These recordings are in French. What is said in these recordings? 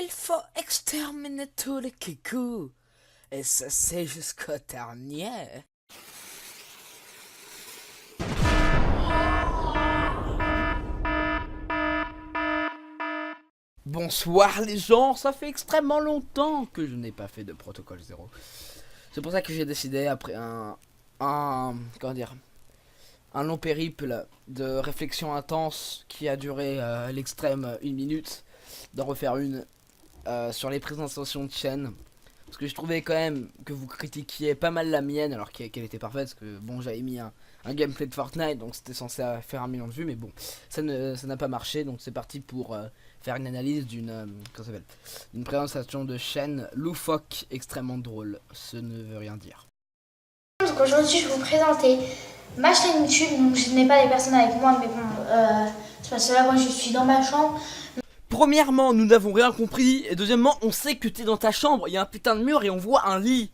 Il faut exterminer tous les kikous. Et ça c'est jusqu'au dernier. Bonsoir les gens, ça fait extrêmement longtemps que je n'ai pas fait de protocole 0. C'est pour ça que j'ai décidé après comment dire, un long périple de réflexion intense qui a duré à l'extrême 1 minute, d'en refaire une sur les présentations de chaîne. Parce que je trouvais quand même que vous critiquiez pas mal la mienne alors qu'elle était parfaite. Parce que bon, j'avais mis un gameplay de Fortnite, donc c'était censé faire 1 million de vues. Mais bon, ça n'a pas marché. Donc c'est parti pour faire une analyse d'une présentation de chaîne loufoque extrêmement drôle. Ce ne veut rien dire. Donc aujourd'hui je vais vous présenter ma chaîne YouTube. Donc je n'ai pas les personnes avec moi, mais bon, c'est parce que là moi je suis dans ma chambre. Premièrement, nous n'avons rien compris. Et deuxièmement, on sait que t'es dans ta chambre. Il y a un putain de mur et on voit un lit.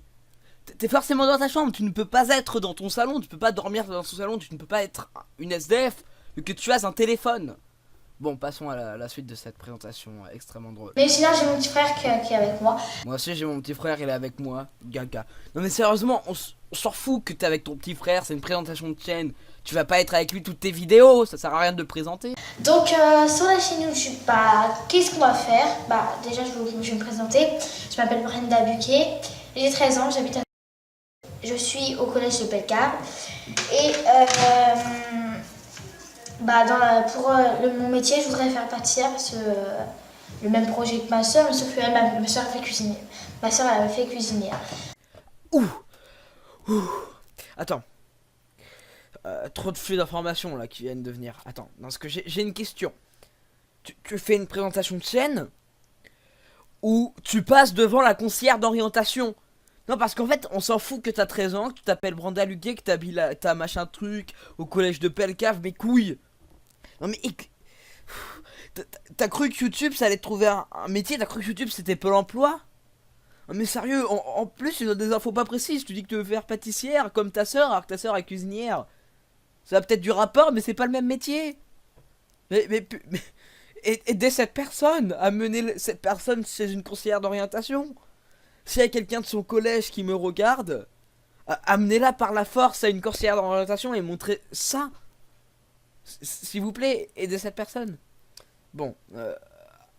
T'es forcément dans ta chambre. Tu ne peux pas être dans ton salon. Tu peux pas dormir dans ton salon. Tu ne peux pas être une SDF. Vu que tu as un téléphone. Bon, passons à la suite de cette présentation extrêmement drôle. Mais sinon j'ai mon petit frère qui est avec moi. Moi aussi j'ai mon petit frère, il est avec moi. Gaga. Non mais sérieusement, on s'en fout que t'es avec ton petit frère. C'est une présentation de chaîne. Tu vas pas être avec lui toutes tes vidéos. Ça sert à rien de le présenter. Donc sur la chaîne YouTube, qu'est-ce qu'on va faire? Déjà je vais me présenter. Je m'appelle Brenda Buquet, j'ai 13 ans, j'habite à... Je suis au collège de Pellecarde. Et pour mon métier, je voudrais faire pâtissière parce que le même projet que ma soeur, sauf que ma soeur fait cuisiner. Ma soeur elle fait cuisinière. Ouh. Attends. Trop de flux d'informations là qui viennent de venir. Attends, parce que j'ai une question. Tu fais une présentation de chaîne ou tu passes devant la conseillère d'orientation? Non, parce qu'en fait, on s'en fout que t'as 13 ans, que tu t'appelles Brenda Luguet, que t'as machin truc au collège de Pellecave, mes couilles. Non mais t'as cru que YouTube ça allait te trouver un métier? T'as cru que YouTube c'était Pôle emploi? Non mais sérieux, en plus tu donnes des infos pas précises. Tu dis que tu veux faire pâtissière comme ta soeur alors que ta soeur est cuisinière. Ça a peut-être du rapport mais c'est pas le même métier. Mais aidez cette personne, amener cette personne chez une conseillère d'orientation. S'il y a quelqu'un de son collège qui me regarde, amenez-la par la force à une conseillère d'orientation et montrez ça. S'il vous plaît, aidez cette personne. Bon,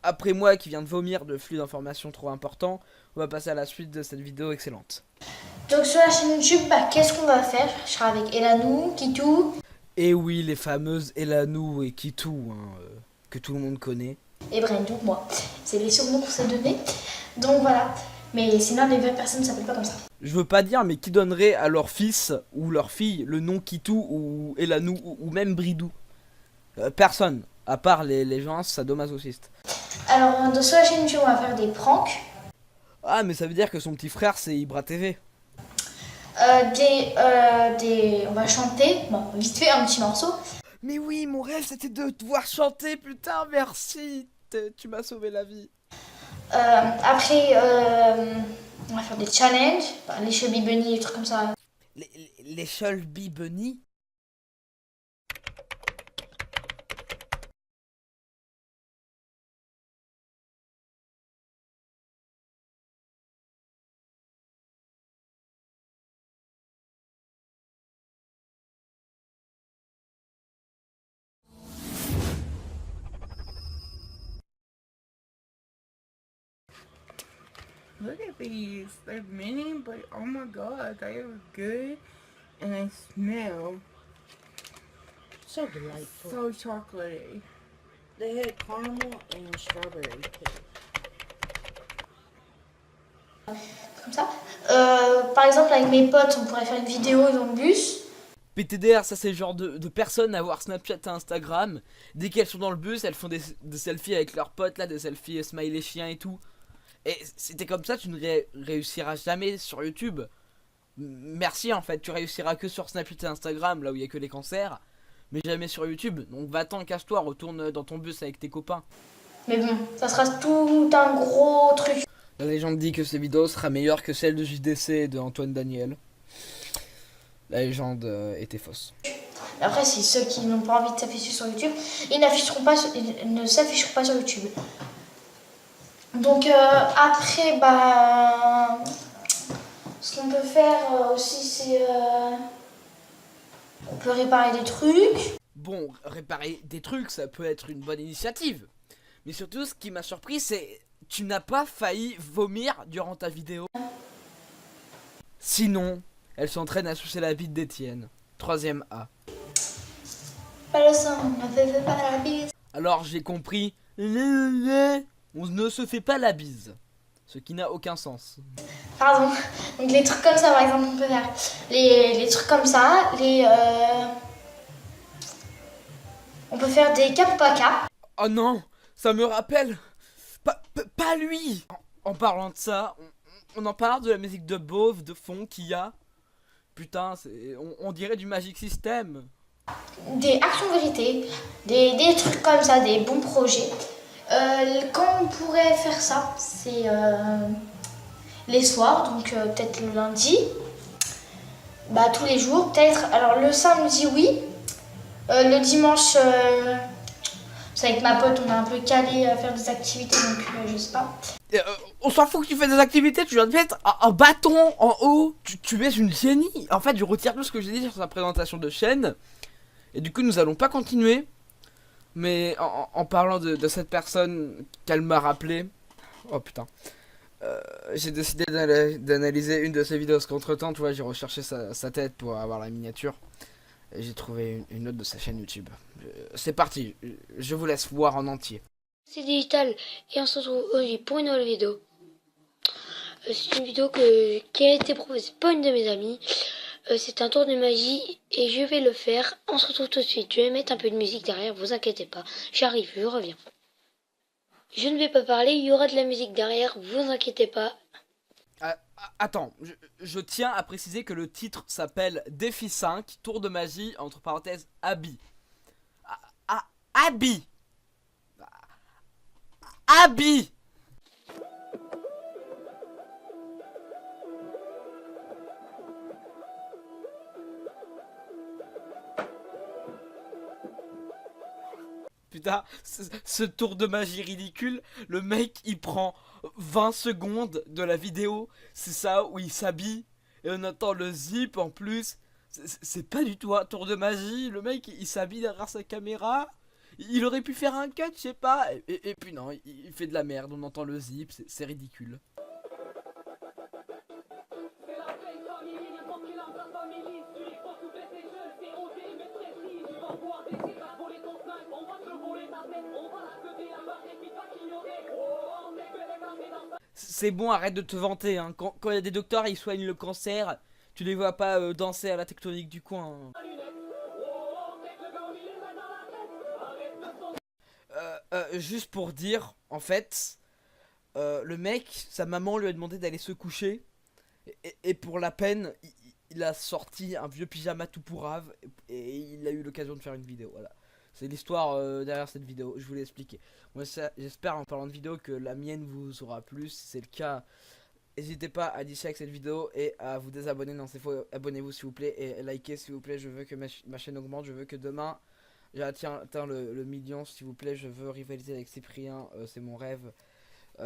après moi qui viens de vomir de flux d'informations trop important, on va passer à la suite de cette vidéo excellente. Donc sur la chaîne YouTube, qu'est-ce qu'on va faire? Je serai avec Elanou, Kitou. Et oui, les fameuses Elanou et Kitou, que tout le monde connaît. Et Brendou, moi. C'est les surnoms qu'on s'est donnés. Donc voilà. Mais sinon, les vraies personnes ne s'appellent pas comme ça. Je veux pas dire, mais qui donnerait à leur fils ou leur fille le nom Kitou ou Elanou ou même Bridou? Personne, à part les gens sadomasochistes. Alors, sur la chaîne YouTube, on va faire des pranks. Ah, mais ça veut dire que son petit frère c'est Ibra TV. On va chanter, vite fait un petit morceau. Mais oui, mon rêve c'était de devoir chanter, putain, merci. Tu m'as sauvé la vie. Après, on va faire des challenges, les chubby bunny, des trucs comme ça. Les Shelby Bunny. Look at these. They're mini, but oh my god, they are good and they smell So delightful. so chocolatey. They had caramel and strawberry too. Comme ça. Par exemple, avec mes potes, on pourrait faire une vidéo dans le bus. PTDR, ça c'est le genre de personnes à avoir Snapchat et Instagram. Dès qu'elles sont dans le bus, elles font des selfies avec leurs potes là, des selfies smiley chiens et tout. Et c'était comme ça, tu ne réussiras jamais sur YouTube. Merci en fait, tu réussiras que sur Snapchat et Instagram, là où il y a que les cancers. Mais jamais sur YouTube. Donc va-t'en, casse-toi, retourne dans ton bus avec tes copains. Mais bon, ça sera tout un gros truc. La légende dit que ces vidéos sera meilleure que celle de JDC et de Antoine Daniel. La légende était fausse. Après, si ceux qui n'ont pas envie de s'afficher sur YouTube, ils ne s'afficheront pas sur YouTube. Donc après, bah, ce qu'on peut faire aussi, c'est on peut réparer des trucs. Bon, réparer des trucs, ça peut être une bonne initiative. Mais surtout, ce qui m'a surpris, c'est tu n'as pas failli vomir durant ta vidéo. Sinon, elle s'entraîne à sucer la bite d'Étienne. 3ème A. Pas le sang, on ne fait pas la bise. Alors j'ai compris. On ne se fait pas la bise. Ce qui n'a aucun sens. Pardon. Donc les trucs comme ça, par exemple, on peut faire les trucs comme ça, on peut faire des cap ou pas cap. Oh non, ça me rappelle. Pas lui. En parlant de ça, on en parle de la musique de Beauve, de fond qu'il y a. Putain, on dirait du Magic System. Des actions vérités, des trucs comme ça, des bons projets. Quand on pourrait faire ça, c'est les soirs, donc peut-être le lundi, bah tous les jours, peut-être. Alors le samedi, oui. Le dimanche, c'est avec ma pote, on a un peu calé à faire des activités, donc je sais pas. On s'en fout que tu fais des activités, tu viens de mettre un bâton en haut. Tu es une génie. En fait, je retire tout ce que j'ai dit sur sa présentation de chaîne. Et du coup, nous allons pas continuer. Mais en parlant de cette personne qu'elle m'a rappelé. Oh putain. J'ai décidé d'analyser une de ses vidéos. Parce qu'entre temps, tu vois, j'ai recherché sa tête pour avoir la miniature. Et j'ai trouvé une autre de sa chaîne YouTube. C'est parti. Je vous laisse voir en entier. C'est digital et on se retrouve aujourd'hui pour une nouvelle vidéo. C'est une vidéo qui a été proposée par une de mes amies. C'est un tour de magie et je vais le faire. On se retrouve tout de suite. Je vais mettre un peu de musique derrière, vous inquiétez pas. J'arrive, je reviens. Je ne vais pas parler, il y aura de la musique derrière, vous inquiétez pas. Attends, je tiens à préciser que le titre s'appelle Défi 5, Tour de magie, entre parenthèses, Abby. Abby. Abby. Putain, ce tour de magie ridicule, le mec il prend 20 secondes de la vidéo, c'est ça où il s'habille et on entend le zip en plus. C'est pas du tout un tour de magie, le mec il s'habille derrière sa caméra. Il aurait pu faire un cut, je sais pas, et puis non, il fait de la merde, on entend le zip, c'est ridicule. C'est bon, arrête de te vanter, hein. Quand il y a des docteurs, ils soignent le cancer, tu les vois pas danser à la tectonique du coin. Hein. Juste pour dire, en fait, le mec, sa maman lui a demandé d'aller se coucher, et pour la peine, il a sorti un vieux pyjama tout pourrave, et il a eu l'occasion de faire une vidéo, voilà. C'est l'histoire derrière cette vidéo, je vous l'ai expliqué. Moi j'espère en parlant de vidéo que la mienne vous aura plu. Si c'est le cas, n'hésitez pas à dislike cette vidéo et à vous désabonner. Non c'est faux, abonnez-vous s'il vous plaît et likez s'il vous plaît. Je veux que ma chaîne augmente, je veux que demain j'ai atteint le million s'il vous plaît. Je veux rivaliser avec Cyprien, c'est mon rêve.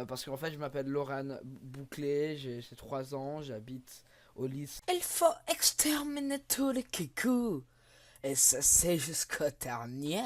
Parce qu'en fait je m'appelle Laurent Bouclé, j'ai 3 ans, j'habite au lycée. Il faut exterminer tous les kikous. Et ça c'est jusqu'au dernier.